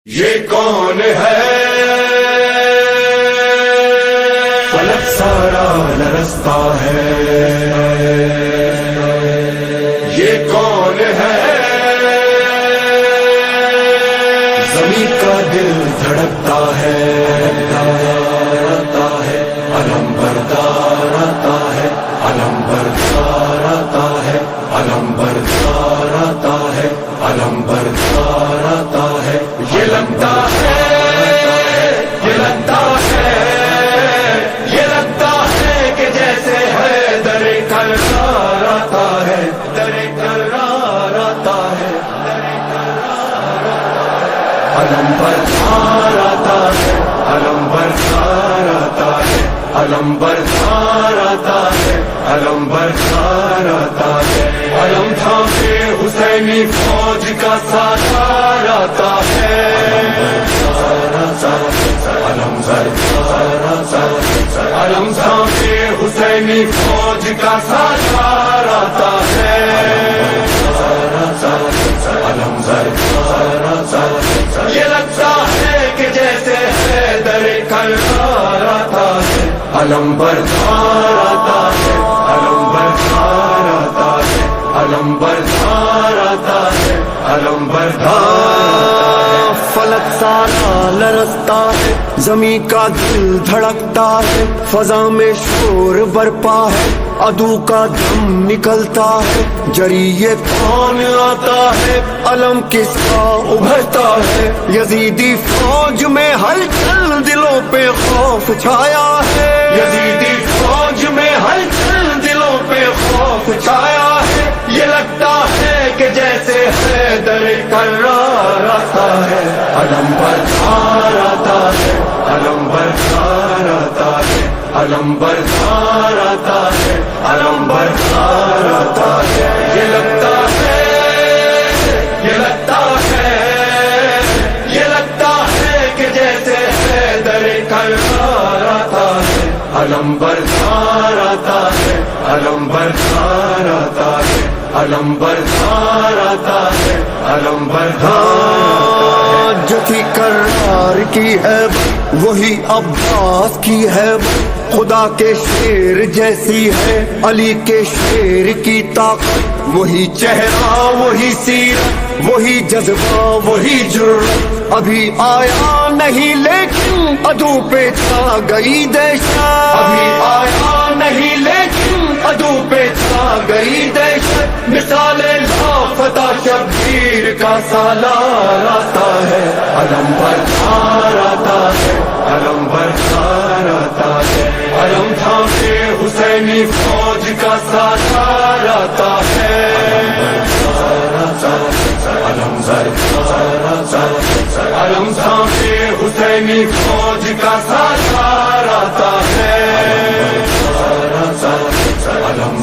یہ کون ہے فلک سارا لرزتا ہے، یہ کون ہے زمین کا دل دھڑکتا ہے، علم بردار آتا ہے، علم بردار آتا ہے، علم بردار آتا ہے، علم بردار آتا ہے، یہ لگتا ہے، یہ لگتا ہے، یہ لگتا ہے کہ جیسے ہے در کرار آتا ہے، در کرار آتا ہے، علم بردار آتا ہے، علم بردار آتا ہے، علم بردار آتا ہے، علم بردار آتا ہے، علم تھامے حسینی فوج کا سالار آتا ہے، علم بردار آتا ہے، علم تھامے حسینی فوج کا سالار آتا ہے، علم بردار آتا ہے، یہ لگتا ہے کہ جیسے ہے در کرار آتا ہے، علم بردار آتا ہے، علم بردار آتا ہے، علم بردار آتا ہے، علم بردار، فلک سارا لرزتا ہے، زمین کا دل دھڑکتا ہے، فضا میں شور برپا ہے، عدو کا دم نکلتا ہے، جری یہ کون آتا ہے، علم کس کا ابھرتا ہے، یزیدی فوج میں ہلچل دلوں پہ خوف چھایا ہے، یزیدی فوج میں ہلچل دلوں پہ خوف چھایا ہے، یہ لگتا ہے کہ جیسے ہے در کرار آتا ہے، علم بردار آتا ہے، علم بردار آتا ہے، علم بردار آتا ہے، علم بردار آتا ہے، یہ لگتا ہے، یہ لگتا ہے، یہ لگتا ہے کہ جیسے ہے در کرار آتا ہے، علم بردار آتا ہے، علم بردار آتا ہے، علم بردار آتا ہے، علم بردار، جو تھی کرار کی ہے وہی عباس کی ہے، خدا کے شیر جیسی ہے علی کے شیر کی طاقت، وہی چہرہ وہی سیرت وہی جذبہ وہی جرأت، ابھی آیا نہیں لیکن عدو پہ چھا گئی دہشت، ابھی آیا نہیں لیکن عدو پہ چھا گئی دہشت، مثال لافتہ شبیر کا سالار آتا ہے، علم بردار آتا ہے، علم بردار آتا ہے، علم تھامے حسینی فوج کا سالار آتا ہے، علم بردار آتا ہے، علم تھامے حسینی فوج کا سالار آتا ہے، علم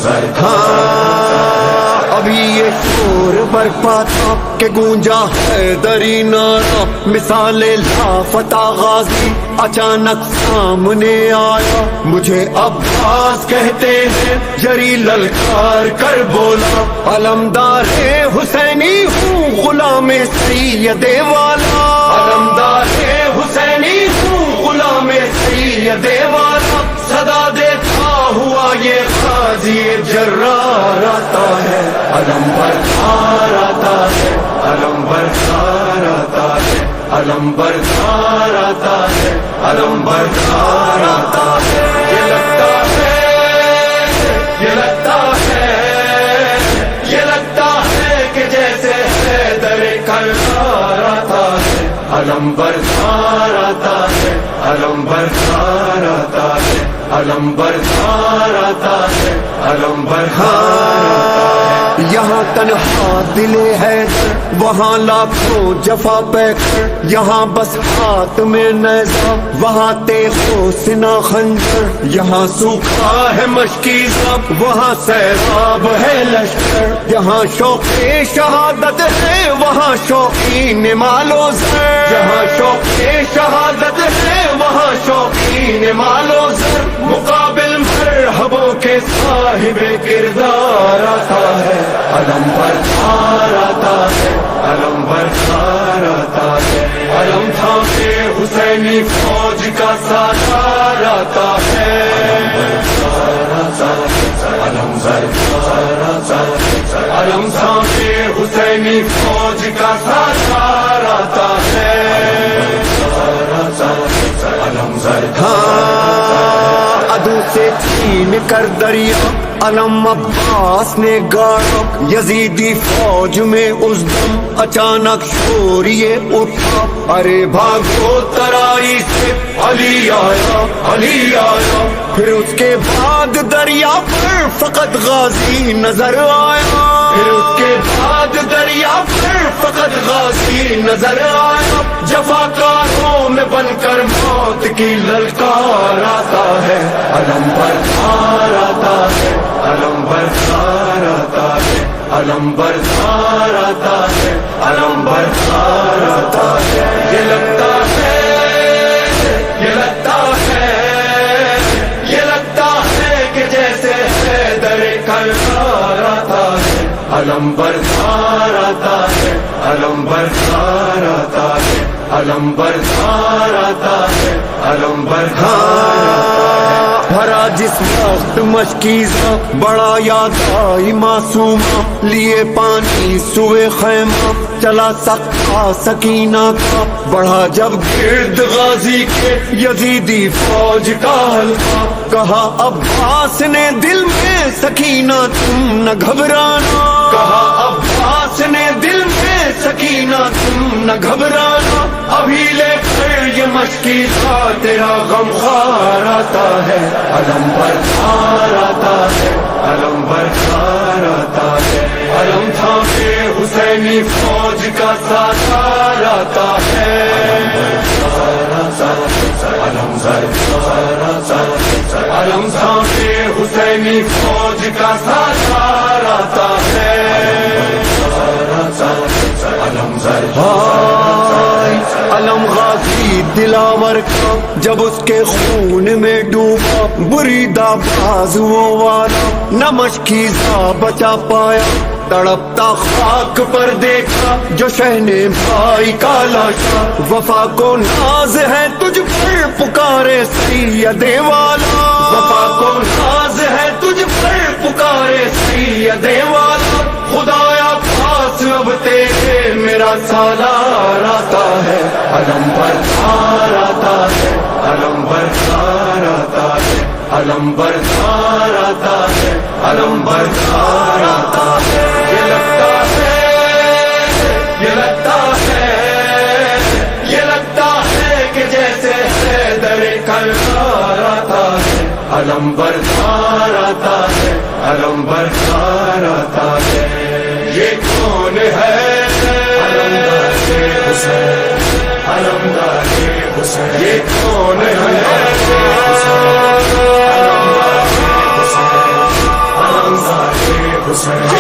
ابھی یہ شور برپا تھا کہ گونجا حیدری نعرہ، مثال لافتہ غازی اچانک سامنے آیا، مجھے عباس کہتے ہیں جری للکار کر بولا، علمدار حسینی ہوں غلام سید والا، علمدار حسینی ہوں غلام سید والا، صدا دیتا ہوا یہ غازی جرار آتا ہے، علم بردار آتا ہے، علم بردار آتا ہے، علم بردار آتا ہے، علم بردار آتا ہے، یہ لگتا ہے، یہ لگتا ہے، یہ لگتا ہے کہ جیسے ہے در کرار آتا ہے، علم بردار آتا ہے، علم بردار آتا ہے، علم بردار آتا ہے، علم بردار آتا ہے، یہاں تنہا دل ہے وہاں لاکھوں جفا پیکر، یہاں بس ہاتھ میں نیزہ وہاں تیغ و سنا خنجر، یہاں سوکھا ہے مشکی سب وہاں سیراب ہے لشکر، یہاں شوق شہادت ہے وہاں شوقین مال و زر، یہاں شوق شہادت ہے وہاں شوقین مال و زر، مقابل مرحبوں کے صاحب کردار آتا ہے، علم بردار آتا ہے، علم بردار آتا ہے، علم غلامی فوج کا سالار آتا ہے علم سامنے حسینی فوج کا سالار آتا ہے عدو سے چھین کر دریا علم عباس نے گاڑا یزیدی فوج میں اس دم اچانک شور یہ اٹھا ارے بھاگو ترائی سے علی آیا علی آیا پھر اس کے بعد دریا پر فقط غازی نظر آیا پھر اس کے بعد دریا پر فقط غازی نظر آیا جفاکاروں میں بن کر موت کی للکار آتا ہے علم بردار آتا ہے علم بردار آتا ہے علم بردار آتا ہے علم بردار آتا ہے یہ لگتا ہے یہ لگتا ہے یہ لگتا ہے کہ جیسے حیدر کرار آتا ہے علم بردار آتا ہے علم بردار آتا ہے علم بردار آتا ہے علم بردار بھرا جس وقت مشکیزہ بڑا یاد آئی معصومہ لیے پانی سوئے خیمہ چلا سکتا سکینہ کا بڑھا جب گرد غازی کے یزیدی فوج کا حلقہ کہا عباس نے دل میں سکینہ تم نہ گھبرانا کہا عباس نے دل میں سکینہ تم نہ گھبرانا ابھی لے کر یہ مشکیزہ تیرا غم خوار آتا ہے علم بردار آتا ہے علم بردار آتا ہے علم تھامے حسینی فوج کا سالار آتا ہے علم تھامے حسینی فوج کا سالار آتا ہے علم غازی دلاور کا جب اس کے خون میں ڈوبا بریدہ بازوؤں والا نہ مشکیزہ بچا پایا تڑپتا خاک پر دیکھا جو شہنے بھائی کا لاشا وفا کو ناز ہے تجھ پر پکارے سید والا وفا کو ناز ہے تجھ پر پکارے سید والا خدایا پاس اب تیرے میرا سالار آتا ہے علم بردار آتا ہے علم بردار آتا ہے علم بردار آتا ہے علم بردار آتا ہے یہ لگتا ہے یہ لگتا ہے یہ لگتا ہے کہ جیسے حیدر کرار آتا ہے علم بردار آتا ہے علم بردار آتا ہے یہ کون ہے علمدار حسین علمدار حسین یہ کون ہے علمدار حسین